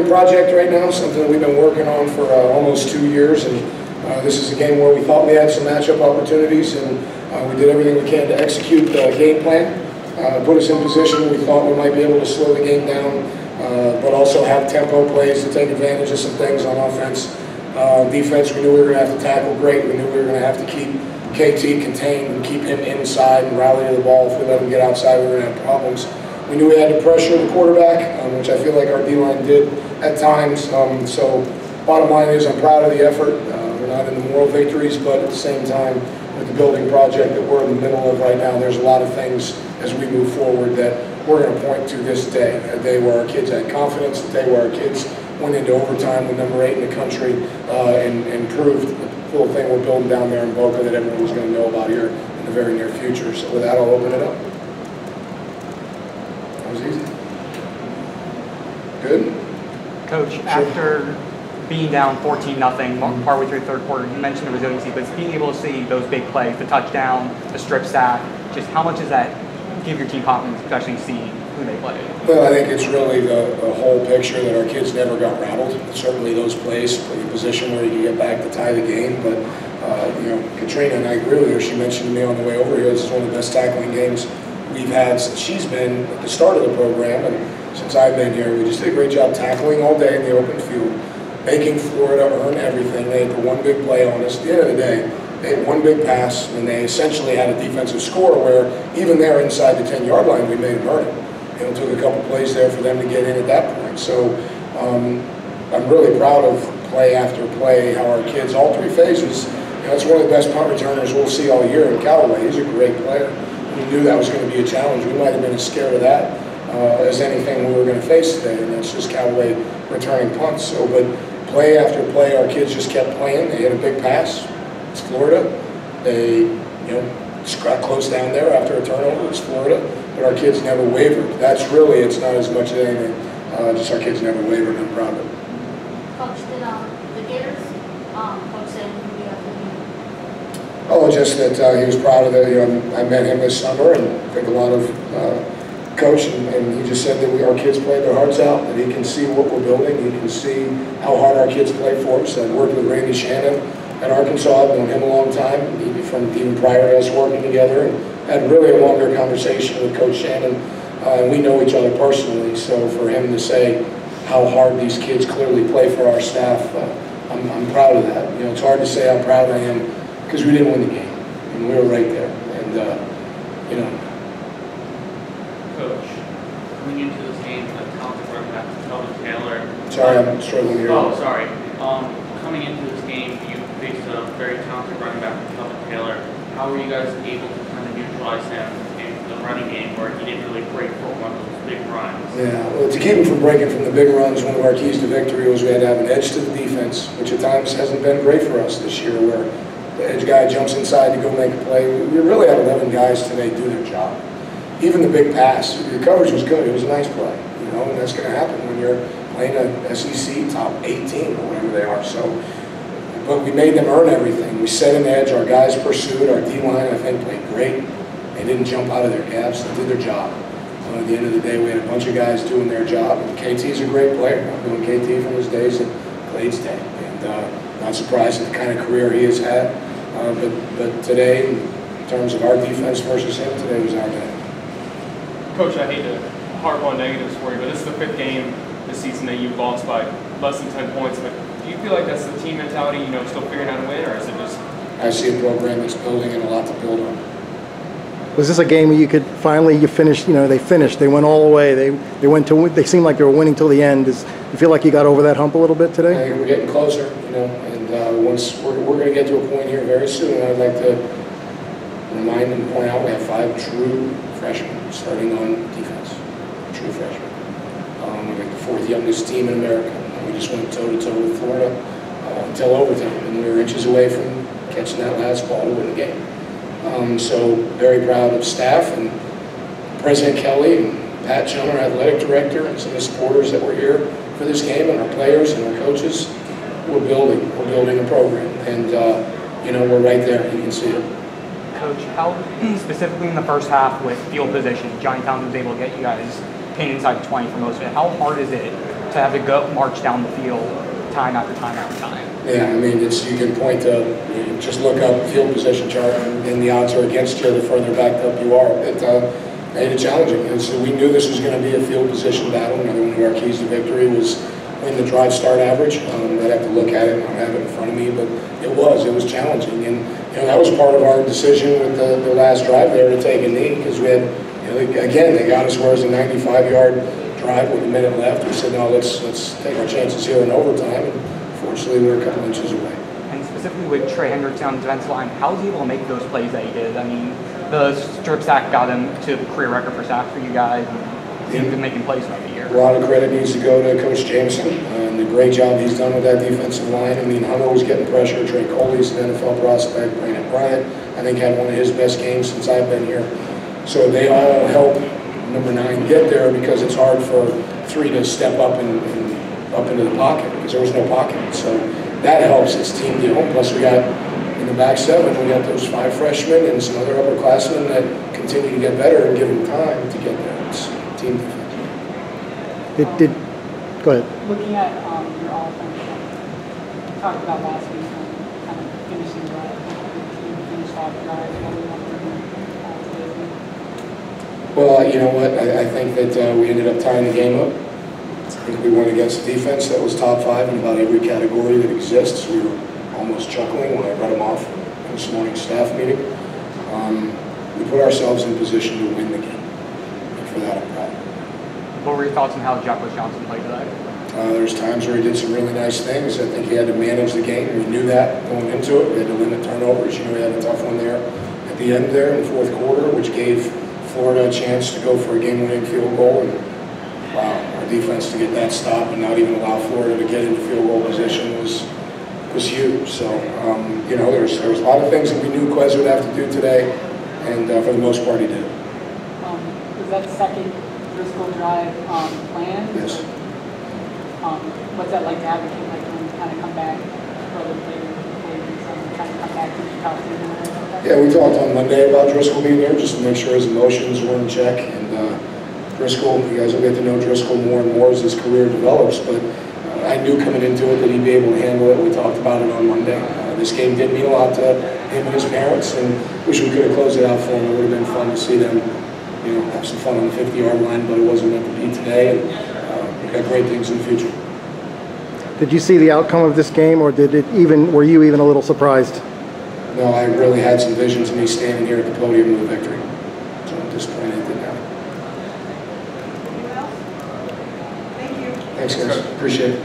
project right now, something that we've been working on for almost 2 years, and this is a game where we thought we had some matchup opportunities, and we did everything we can to execute the game plan, put us in position. We thought we might be able to slow the game down, but also have tempo plays to take advantage of some things on offense. Defense, we knew we were going to have to tackle great. We knew we were going to have to keep KT contained and keep him inside and rally to the ball. If we let him get outside, we were going to have problems. We knew we had to pressure the quarterback, which I feel like our D-line did at times. So bottom line is I'm proud of the effort. We're not in the moral victories, but at the same time, with the building project that we're in the middle of right now, there's a lot of things as we move forward that we're going to point to this day. A day where our kids had confidence, a day where our kids went into overtime with number 8 in the country and proved the little thing we're building down there in Boca that everyone's going to know about here in the very near future. So with that, I'll open it up. That was easy. Good? Coach, sure. After being down 14-0 partway through the third quarter, you mentioned the resiliency, but being able to see those big plays, the touchdown, the strip sack, just how much does that give your team confidence, especially seeing who they play? Well, I think it's really the whole picture that our kids never got rattled. Certainly those plays put you in a position where you can get back to tie the game, but you know, Katrina, and I agree with her, she mentioned to me on the way over here, this is one of the best tackling games we've had since she's been at the start of the program, and since I've been here. We just did a great job tackling all day in the open field, making Florida earn everything. They had the one big play on us. At the end of the day, they had one big pass, and they essentially had a defensive score where even there inside the 10-yard line, we made them earn it. It took a couple plays there for them to get in at that point. So I'm really proud of play after play, how our kids, all 3 phases, you know, it's one of the best punt returners we'll see all year in Callaway. He's a great player. We knew that was going to be a challenge. We might have been as scared of that as anything we were going to face today, and that's just Callaway returning punts. So, but play after play, our kids just kept playing. They hit a big pass. It's Florida. They, you know, just got close down there after a turnover. It's Florida. But our kids never wavered. That's really, it's not as much as anything, just our kids never wavered, and I'm proud of it. Coach, did the Gators, Coach say who you have to be? Oh, just that he was proud of it. You know, I met him this summer, and I think a lot of coach, and he just said that our kids played their hearts out, that he can see what we're building, he can see how hard our kids play for us. I worked with Randy Shannon at Arkansas. I've known him a long time, from even prior to us working together, and had really a longer conversation with Coach Shannon, and we know each other personally, so for him to say how hard these kids clearly play for our staff, I'm proud of that. You know, it's hard to say how proud I am because we didn't win the game, and we were right there, and you know. Coach, coming into this game, the talented running back, Kelvin Taylor. Sorry, I'm struggling here. Oh, sorry. Coming into this game, you faced a very talented running back, Kelvin Taylor. How were you guys able to kind of neutralize him in the running game where he didn't really break for one of those big runs? Yeah, well, to keep him from breaking from the big runs, one of our keys to victory was we had to have an edge to the defense, which at times hasn't been great for us this year, where the edge guy jumps inside to go make a play. We really had 11 guys today do their job. Even the big pass, the coverage was good. It was a nice play, you know, and that's going to happen when you're playing a SEC top 18 or whatever they are. So, but we made them earn everything. We set an edge. Our guys pursued. Our D-line, I think, played great. They didn't jump out of their gaps. They did their job. At the end of the day, we had a bunch of guys doing their job. And KT's a great player. I've known KT from his days at Glade State. And not surprised at the kind of career he has had. But today, in terms of our defense versus him, today was our day. Coach, I hate to harp on negatives for you, but this is the 5th game this season that you've lost by less than 10 points. But do you feel like that's the team mentality, you know, still figuring out how to win, or is it just? I see a program that's building and a lot to build on. Was this a game where you could finally, you finished, you know, they finished, they went all the way, they went to, they seemed like they were winning till the end. You feel like you got over that hump a little bit today? I think we're getting closer, you know, and once we're going to get to a point here very soon, and I'd like to remind and point out we have 5 true freshmen starting on defense, true freshmen. We're like the 4th youngest team in America. We just went toe-to-toe with Florida until overtime, and we were inches away from catching that last ball to win the game. So very proud of staff and President Kelly and Pat Chun, our athletic director, and some of the supporters that were here for this game, and our players and our coaches. We're building a program, and you know, we're right there. You can see it. Coach, how specifically in the first half with field position, Johnny Towns was able to get you guys paint inside the 20 for most of it. How hard is it to to have to go march down the field time after time after time. Yeah, I mean, you can point to, just look up field position chart, and the odds are against you the further backed up you are. It made it challenging. And so we knew this was going to be a field position battle. Another one of our keys to victory was win the drive start average. I'd have to look at it. I don't have it in front of me, but it was challenging. And that was part of our decision with the last drive there to take a knee, because we had, again, they got us where it was a 95-yard drive with a minute left. We said, no, let's take our chances here in overtime. And fortunately, we were a couple inches away. And specifically with Trey Hendricks on the defensive line, how was he able to make those plays that he did? I mean, the strip sack got him to the career record for sacks for you guys. He's been making plays throughout the year. A lot of credit needs to go to Coach Jameson and the great job he's done with that defensive line. I mean, Hunter was getting pressure. Trey Coley's an NFL prospect. Brandon Bryant, I think, had one of his best games since I've been here. So they all help number 9 get there, because it's hard for 3 to step up and up into the pocket, because there was no pocket. So that helps its team deal. Plus, we got in the back 7, we got those 5 freshmen and some other upperclassmen that continue to get better and give them time to get there. It's team defense. Go ahead. Looking at your offense, you talked about last week, kind of finishing drive, finish off drive, what we want to do today. Well, you know what? I think that we ended up tying the game up. I think we went against a defense that was top 5 in about every category that exists. We were almost chuckling when I read them off in this morning's staff meeting. We put ourselves in position to win the game. And for that, I'm proud. What were your thoughts on how Jacquez Johnson played today? There's times where he did some really nice things. I think he had to manage the game. We knew that going into it. We had to limit turnovers. We had a tough one there at the end there in the fourth quarter, which gave Florida a chance to go for a game-winning field goal. And wow, our defense to get that stop and not even allow Florida to get into field goal position was huge. So, there's a lot of things that we knew Quez would have to do today, and for the most part, he did. Was that second Driscoll drive planned? Yes. What's that like to have a kid like him kind of come back for the players and kind of come back to the top team? Yeah, we talked on Monday about Driscoll being there just to make sure his emotions were in check. And Driscoll, you guys will get to know Driscoll more and more as his career develops, but I knew coming into it that he'd be able to handle it. We talked about it on Monday. This game did mean a lot to him and his parents, and wish we could have closed it out for him. It would have been fun to see them, have some fun on the 50-yard line, but it wasn't meant to be today, and we've got great things in the future. Did you see the outcome of this game, or were you even a little surprised? No, I really had some visions of me standing here at the podium with a victory. So at this point, it didn't happen. Anyone else? Thank you. Thanks, guys. Appreciate it.